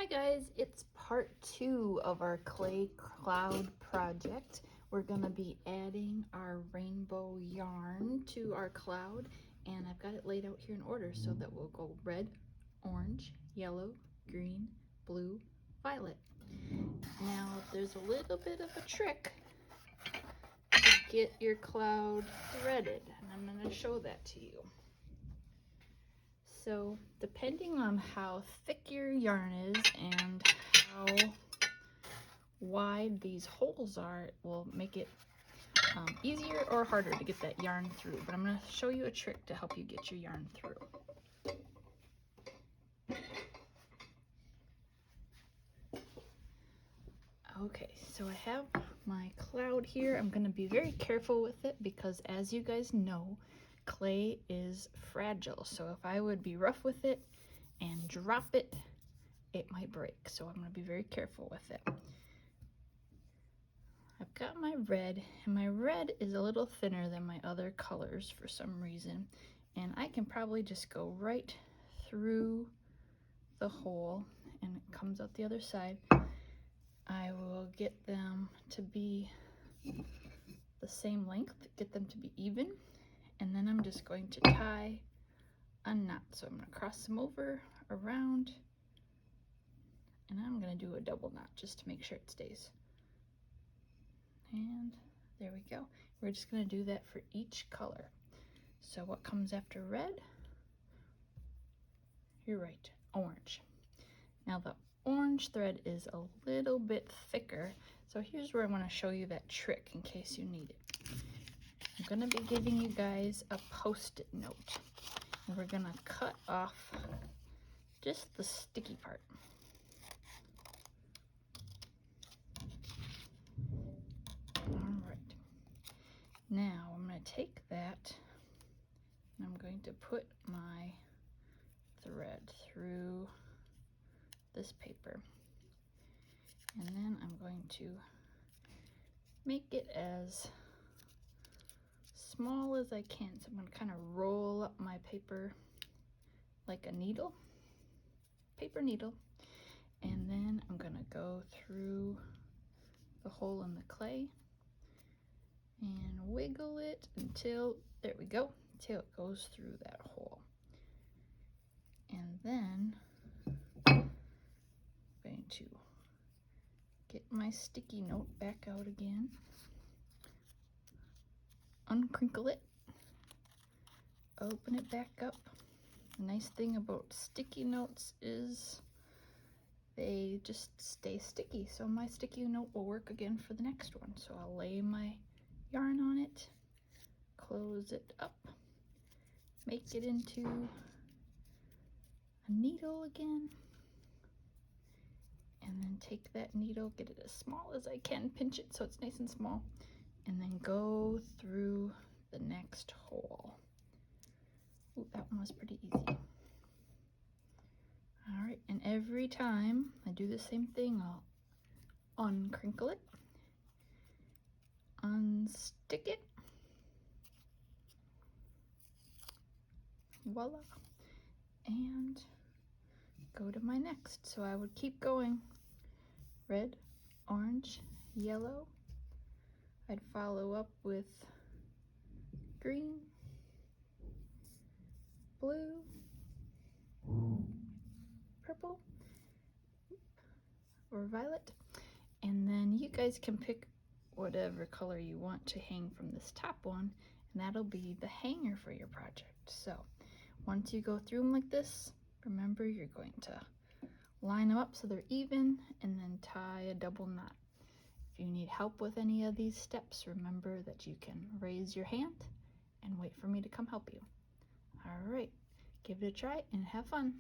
Hi guys, it's part 2 of our clay cloud project. We're going to be adding our rainbow yarn to our cloud, and I've got it laid out here in order so that we'll go red, orange, yellow, green, blue, violet. Now there's a little bit of a trick to get your cloud threaded, and I'm going to show that to you. So depending on how thick your yarn is and how wide these holes are, it will make it easier or harder to get that yarn through. But I'm going to show you a trick to help you get your yarn through. Okay, so I have my cloud here. I'm going to be very careful with it because, as you guys know, clay is fragile. So if I would be rough with it and drop it, it might break. So I'm going to be very careful with it. I've got my red, and my red is a little thinner than my other colors for some reason, and I can probably just go right through the hole and it comes out the other side. I will get them to be the same length, get them to be even, and then I'm just going to tie a knot. So I'm going to cross them over, around, and I'm going to do a double knot just to make sure it stays. And there we go. We're just going to do that for each color. So what comes after red? You're right, orange. Now the orange thread is a little bit thicker, so here's where I want to show you that trick in case you need it. I'm going to be giving you guys a post-it note, and we're going to cut off just the sticky part. Alright, now I'm going to take that and I'm going to put my thread through this paper, and then I'm going to make it as small as I can. So I'm going to kind of roll up my paper like a needle, paper needle, and then I'm going to go through the hole in the clay and wiggle it until, there we go, until it goes through that hole. And then I'm going to get my sticky note back out again, uncrinkle it, open it back up. The nice thing about sticky notes is they just stay sticky, so my sticky note will work again for the next one. So I'll lay my yarn on it, close it up, make it into a needle again, and then take that needle, get it as small as I can, pinch it so it's nice and small, and then go through the next hole. Ooh, that one was pretty easy. All right, and every time I do the same thing, I'll uncrinkle it, unstick it, voila, and go to my next. So I would keep going, red, orange, yellow. I'd follow up with green, blue, purple, or violet, and then you guys can pick whatever color you want to hang from this top one, and that'll be the hanger for your project. So once you go through them like this, remember you're going to line them up so they're even and then tie a double knot. If you need help with any of these steps, remember that you can raise your hand and wait for me to come help you. All right, give it a try and have fun.